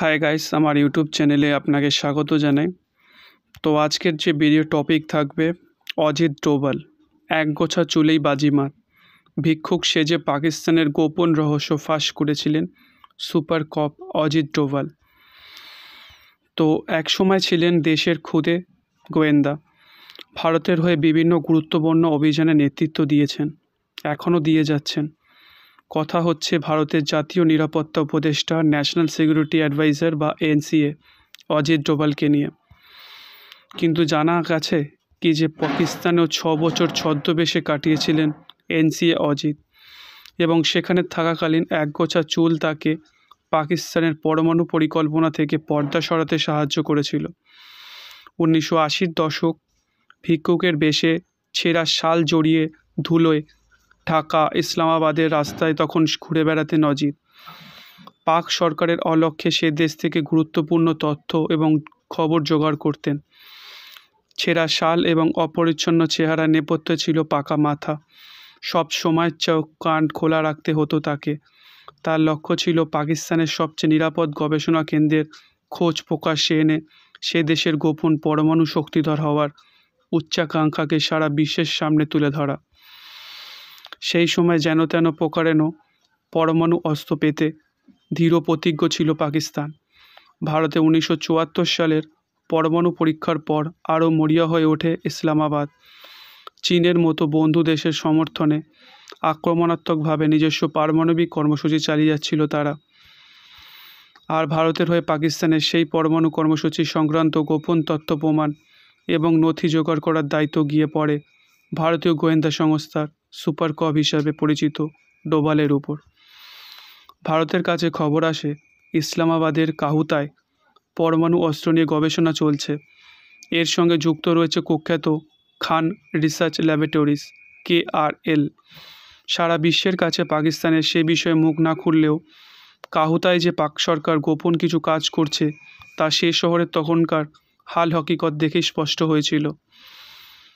Hi guys, আমার YouTube চ্যানেলে আপনাকে স্বাগত জানাই। তো আজকের যে ভিডিও টপিক থাকবে অজিত ডোভাল, একগোছা চুলেই বাজিমাত। ভিক্ষুক সেজে পাকিস্তানের গোপন রহস্য ফাঁস করেছিলেন সুপার কপ অজিত ডোভাল। তো একসময় ছিলেন দেশের খুদে গোয়েন্দা। ভারতের হয়ে বিভিন্ন গুরুত্বপূর্ণ অভিযানে নেতৃত্ব দিয়েছেন, এখনও দিয়ে যাচ্ছেন। কথা হচ্ছে ভারতের জাতীয় নিরাপত্তা উপদেষ্টা, ন্যাশনাল সিকিউরিটি অ্যাডভাইজার বা এনসিএ অজিত ডোভালকে নিয়ে। কিন্তু জানা গেছে কি যে পাকিস্তানেও 6 বছর ছদ্মবেশে কাটিয়েছিলেন এনসিএ অজিত, এবং সেখানে থাকাকালীন একগোছা চুল তাকে পাকিস্তানের পরমাণু পরিকল্পনা থেকে পর্দা সরাতে সাহায্য করেছিল। 1980-র দশক, ভিক্ষুকের বেশে ছেঁড়া শাল জড়িয়ে ধুলোয় ঢাকা ইসলামাবাদের রাস্তায় তখন ঘুরে বেড়াতেন অজিত। পাক সরকারের অলক্ষ্যে সে দেশ থেকে গুরুত্বপূর্ণ তথ্য এবং খবর জোগাড় করতেন। ছেঁড়া শাল এবং অপরিচ্ছন্ন চেহারা, নেপথ্যে ছিল পাকা মাথা। সব সময় চোখ কান খোলা রাখতে হতো তাকে। তার লক্ষ্য ছিল পাকিস্তানের সবচেয়ে নিরাপদ গবেষণা কেন্দ্রের খোঁজ প্রকাশ্যে এনে সে দেশের গোপন পরমাণু শক্তিধর হওয়ার উচ্চাকাঙ্ক্ষাকে সারা বিশ্বের সামনে তুলে ধরা। সেই সময় যেন তেন প্রকারেণ পরমাণু অস্ত্র পেতে দৃঢ় প্রতিজ্ঞ ছিল পাকিস্তান। ভারতে 1974 সালের পরমাণু পরীক্ষার পর আরও মরিয়া হয়ে ওঠে ইসলামাবাদ। চীনের মতো বন্ধু দেশের সমর্থনে আক্রমণাত্মকভাবে নিজস্ব পারমাণবিক কর্মসূচি চালিয়ে যাচ্ছিল তারা। আর ভারতের হয়ে পাকিস্তানের সেই পরমাণু কর্মসূচি সংক্রান্ত গোপন তথ্য, প্রমাণ এবং নথি জোগাড় করার দায়িত্ব গিয়ে পড়ে ভারতীয় গোয়েন্দা সংস্থার সুপার কপ হিসাবে পরিচিত ডোভালের উপর। ভারতের কাছে খবর আসে ইসলামাবাদের কাহুতায় পরমাণু অস্ত্র নিয়ে গবেষণা চলছে। এর সঙ্গে যুক্ত রয়েছে কুখ্যাত খান রিসার্চ ল্যাবরেটরিজ KRL। সারা বিশ্বের কাছে পাকিস্তানের সে বিষয়ে মুখ না খুললেও কাহুতায় যে পাক সরকার গোপন কিছু কাজ করছে তা সে শহরের তখনকার হাল হকিকত দেখেই স্পষ্ট হয়েছিল।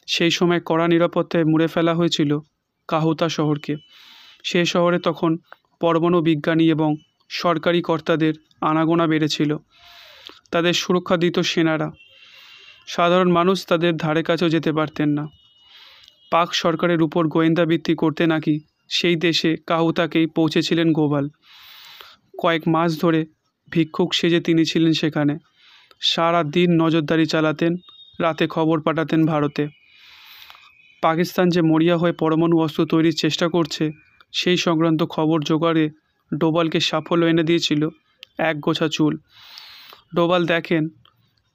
সেই সময় কড়া নিরাপত্তায় মুড়ে ফেলা হয়েছিল কাহুতা শহরকে। সে শহরে তখন পরমাণু বিজ্ঞানী এবং সরকারি কর্তাদের আনাগোনা বেড়েছিল। তাদের সুরক্ষা দিত সেনারা। সাধারণ মানুষ তাদের ধারে কাছেও যেতে পারতেন না। পাক সরকারের উপর গোয়েন্দা ভিত্তি করতে নাকি সেই দেশে কাহুতাকেই পৌঁছেছিলেন ডোভাল। কয়েক মাস ধরে ভিক্ষুক সেজে তিনি ছিলেন সেখানে। সারা দিন নজরদারি চালাতেন, রাতে খবর পাঠাতেন ভারতে। পাকিস্তান যে মরিয়া হয়ে পরমাণু অস্ত্র তৈরির চেষ্টা করছে সেই সংক্রান্ত খবর জোগাড়ে ডোভালকে সাফল্য এনে দিয়েছিল একগোছা চুল। ডোভাল দেখেন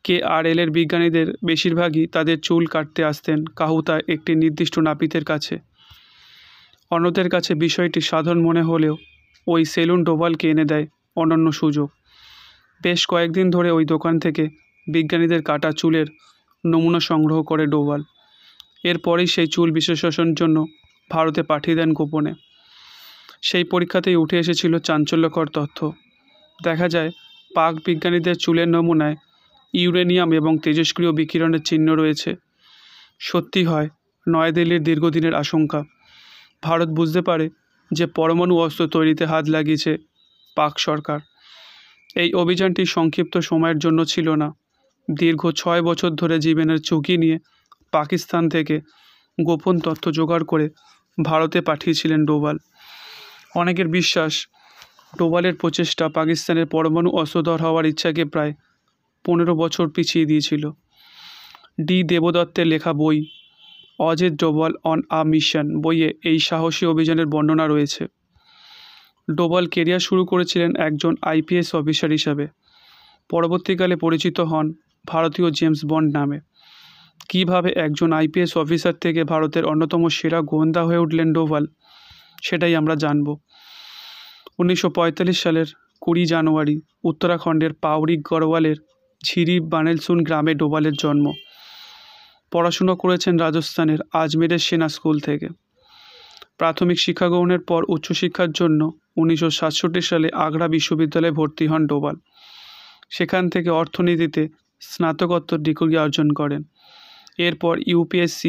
KRL এর বিজ্ঞানীদের বেশিরভাগই তাদের চুল কাটতে আসতেন কাহুতা একটি নির্দিষ্ট নাপিতের কাছে। অন্যদের কাছে বিষয়টি সাধারণ মনে হলেও ওই সেলুন ডোভালকে এনে দেয় অনন্য সুযোগ। বেশ কয়েকদিন ধরে ওই দোকান থেকে বিজ্ঞানীদের কাটা চুলের নমুনা সংগ্রহ করে ডোভাল। এরপরেই সেই চুল বিশ্লেষণের জন্য ভারতে পাঠিয়ে দেন গোপনে। সেই পরীক্ষাতেই উঠে এসেছিল চাঞ্চল্যকর তথ্য। দেখা যায় পাক বিজ্ঞানীদের চুলের নমুনায় ইউরেনিয়াম এবং তেজস্ক্রিয় বিকিরণের চিহ্ন রয়েছে। সত্যি হয় নয়াদিল্লির দীর্ঘদিনের আশঙ্কা। ভারত বুঝতে পারে যে পরমাণু অস্ত্র তৈরিতে হাত লাগিয়েছে পাক সরকার। এই অভিযানটি সংক্ষিপ্ত সময়ের জন্য ছিল না, দীর্ঘ 6 বছর ধরে জীবনের ঝুঁকি নিয়ে পাকিস্তান থেকে গোপন তথ্য জোগাড় করে ভারতে পাঠিয়েছিলেন ডোভাল। অনেকের বিশ্বাস ডোভালের প্রচেষ্টা পাকিস্তানের পরমাণু অস্ত্রধর হওয়ার ইচ্ছাকে প্রায় 15 বছর পিছিয়ে দিয়েছিল। দেবদত্তের লেখা বই Ajit Doval on a mission বইয়ে এই সাহসী অভিযানের বর্ণনা রয়েছে। ডোভাল কেরিয়ার শুরু করেছিলেন একজন IPS অফিসার হিসাবে। পরবর্তীকালে পরিচিত হন ভারতীয় জেমস বন্ড নামে। কীভাবে একজন IPS অফিসার থেকে ভারতের অন্যতম সেরা গোয়েন্দা হয়ে উঠলেন ডোভাল, সেটাই আমরা জানব। 1945 সালের 20 জানুয়ারি উত্তরাখণ্ডের পাউরি গড়ওয়ালের ঝিরি বানেলসুন গ্রামে ডোভালের জন্ম। পড়াশুনো করেছেন রাজস্থানের আজমেরের সেনা স্কুল থেকে। প্রাথমিক শিক্ষা গ্রহণের পর উচ্চশিক্ষার জন্য 1967 সালে আগ্রা বিশ্ববিদ্যালয়ে ভর্তি হন ডোভাল। সেখান থেকে অর্থনীতিতে স্নাতকোত্তর ডিগ্রি অর্জন করেন। এরপর UPSC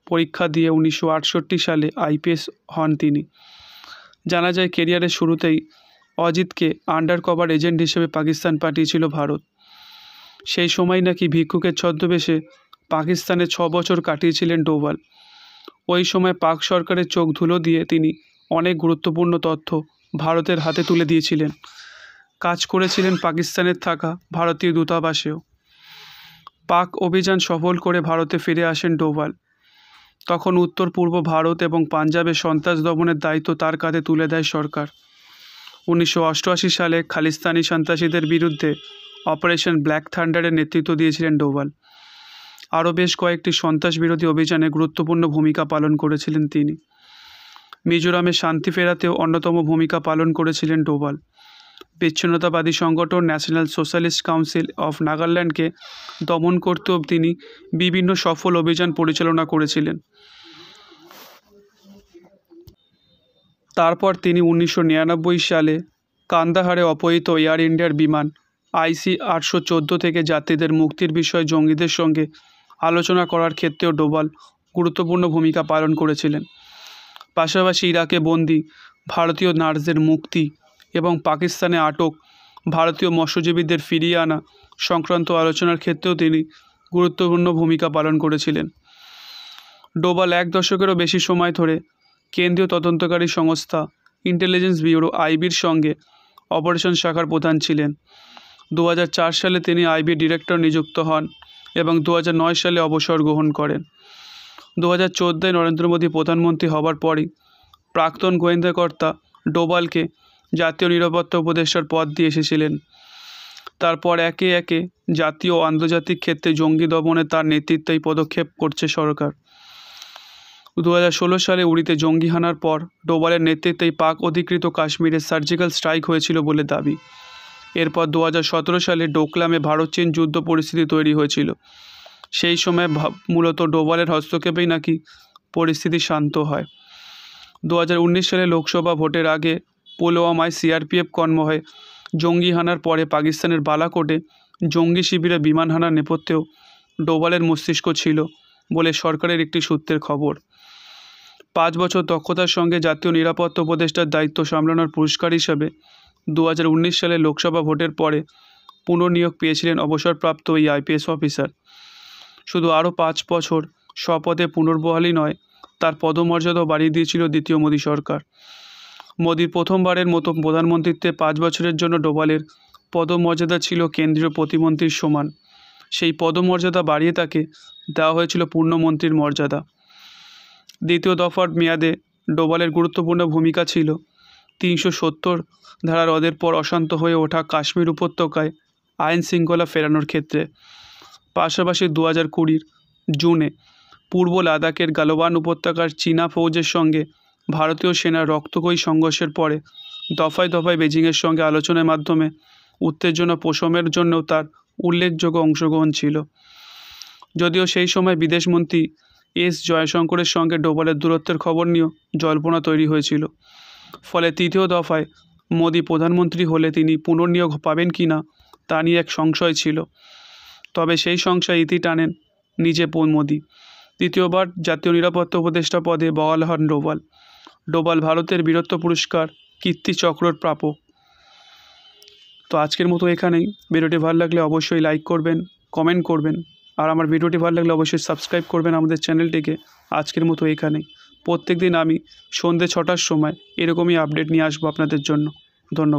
পরীক্ষা দিয়ে 1968 সালে IPS হন তিনি। জানা যায় কেরিয়ারের শুরুতেই অজিতকে আন্ডার কভার এজেন্ট হিসেবে পাকিস্তান পাঠিয়েছিল ভারত। সেই সময় নাকি ভিক্ষুকের ছদ্মবেশে পাকিস্তানে 6 বছর কাটিয়েছিলেন ডোভাল। ওই সময় পাক সরকারের চোখ ধুলো দিয়ে তিনি অনেক গুরুত্বপূর্ণ তথ্য ভারতের হাতে তুলে দিয়েছিলেন। কাজ করেছিলেন পাকিস্তানের থাকা ভারতীয় দূতাবাসেও। পাক অভিযান সফল করে ভারতে ফিরে আসেন ডোভাল। তখন উত্তর পূর্ব ভারত এবং পাঞ্জাবে সন্ত্রাস দমনের দায়িত্ব তার কাঁধে তুলে দেয় সরকার। 1988 সালে খালিস্তানি সন্ত্রাসীদের বিরুদ্ধে অপারেশন ব্ল্যাক থান্ডারের নেতৃত্ব দিয়েছিলেন ডোভাল। আরও বেশ কয়েকটি সন্ত্রাস বিরোধী অভিযানে গুরুত্বপূর্ণ ভূমিকা পালন করেছিলেন তিনি। মিজোরামে শান্তি ফেরাতেও অন্যতম ভূমিকা পালন করেছিলেন ডোভাল। বিচ্ছিন্নতাবাদী সংগঠন ন্যাশনাল সোশ্যালিস্ট কাউন্সিল অফ নাগাল্যান্ডকে দমন করতেও তিনি বিভিন্ন সফল অভিযান পরিচালনা করেছিলেন। তারপর তিনি 1999 সালে কান্দাহারে অপহৃত এয়ার ইন্ডিয়ার বিমান IC-814 থেকে যাত্রীদের মুক্তির বিষয়ে জঙ্গিদের সঙ্গে আলোচনা করার ক্ষেত্রেও ডোভাল গুরুত্বপূর্ণ ভূমিকা পালন করেছিলেন। পাশাপাশি ইরাকে বন্দী ভারতীয় নার্সদের মুক্তি এবং পাকিস্তানে আটক ভারতীয় মৎস্যজীবীদের ফিরিয়ে আনা সংক্রান্ত আলোচনার ক্ষেত্রেও তিনি গুরুত্বপূর্ণ ভূমিকা পালন করেছিলেন। ডোভাল 1 দশকেরও বেশি সময় ধরে কেন্দ্রীয় তদন্তকারী সংস্থা ইন্টেলিজেন্স ব্যুরো IBর সঙ্গে অপারেশন শাখার প্রধান ছিলেন। 2004 সালে তিনি IB ডিরেক্টর নিযুক্ত হন এবং 2009 সালে অবসর গ্রহণ করেন। 2014 নরেন্দ্র মোদী প্রধানমন্ত্রী হবার পরই প্রাক্তন গোয়েন্দাকর্তা ডোভালকে জাতীয় নিরাপত্তা উপদেষ্টার পদ দিয়ে এসেছিলেন। তারপর একে একে জাতীয় ও আন্তর্জাতিক ক্ষেত্রে জঙ্গি দমনে তার নেতৃত্বেই পদক্ষেপ করছে সরকার। 2016 সালে উড়িতে জঙ্গি হানার পর ডোভালের নেতৃত্বেই পাক অধিকৃত কাশ্মীরে সার্জিক্যাল স্ট্রাইক হয়েছিল বলে দাবি। এরপর 2017 সালে ডোকলামে ভারত চীন যুদ্ধ পরিস্থিতি তৈরি হয়েছিল। সেই সময় মূলত ডোভালের হস্তক্ষেপেই নাকি পরিস্থিতি শান্ত হয়। 2019 সালে লোকসভা ভোটের আগে পুলওয়ামায় CRPF কনভয়ে জঙ্গি হানার পরে পাকিস্তানের বালাকোটে জঙ্গি শিবিরে বিমান হানার নেপথ্যেও ডোভালের মস্তিষ্ক ছিল বলে সরকারের একটি সূত্রের খবর। 5 বছর দক্ষতার সঙ্গে জাতীয় নিরাপত্তা উপদেষ্টার দায়িত্ব সামলানোর পুরস্কার হিসাবে 2019 সালে লোকসভা ভোটের পরে পুনর্নিয়োগ পেয়েছিলেন অবসরপ্রাপ্ত এই IPS অফিসার। শুধু আরও 5 বছর স্বপদে পুনর্বহালই নয়, তার পদমর্যাদাও বাড়িয়ে দিয়েছিল দ্বিতীয় মোদী সরকার। মোদীর প্রথমবারের মতো প্রধানমন্ত্রীত্বে 5 বছরের জন্য ডোভালের পদমর্যাদা ছিল কেন্দ্রীয় প্রতিমন্ত্রীর সমান। সেই পদমর্যাদা বাড়িয়ে তাকে দেওয়া হয়েছিল পূর্ণমন্ত্রীর মর্যাদা। দ্বিতীয় দফার মেয়াদে ডোভালের গুরুত্বপূর্ণ ভূমিকা ছিল 370 ধারা রদের পর অশান্ত হয়ে ওঠা কাশ্মীর উপত্যকায় আইন শৃঙ্খলা ফেরানোর ক্ষেত্রে। পাশাপাশি 2020 জুনে পূর্ব লাদাখের গালওয়ান উপত্যকার চীনা ফৌজের সঙ্গে ভারতীয় সেনার রক্তক্ষয়ী সংঘর্ষের পরে দফায় দফায় বেজিংয়ের সঙ্গে আলোচনার মাধ্যমে উত্তেজনা প্রশমের জন্যও তার উল্লেখযোগ্য অংশগ্রহণ ছিল। যদিও সেই সময় বিদেশমন্ত্রী S জয়শঙ্করের সঙ্গে ডোভালের দূরত্বের খবর নিয়েও জল্পনা তৈরি হয়েছিল। ফলে তৃতীয় দফায় মোদী প্রধানমন্ত্রী হলে তিনি পুনর্নিয়োগ পাবেন কি না তা নিয়ে এক সংশয় ছিল। তবে সেই সংশয় ইতি টানেন নিজে মোদী। দ্বিতীয়বার জাতীয় নিরাপত্তা উপদেষ্টা পদে বহাল হন ডোভাল। ডোভাল ভারতের বীরত্ব পুরস্কার কীর্তি চক্রর প্রাপক। তো আজকের মতো এখানেই। ভিডিওটি ভালো লাগলে অবশ্যই লাইক করবেন, কমেন্ট করবেন, আর আমার ভিডিওটি ভালো লাগলে অবশ্যই সাবস্ক্রাইব করবেন আমাদের চ্যানেলটিকে। আজকের মতো এখানেই। প্রত্যেক দিন আমি সন্ধ্যে 6টার সময় এরকমই আপডেট নিয়ে আসবো আপনাদের জন্য। ধন্যবাদ।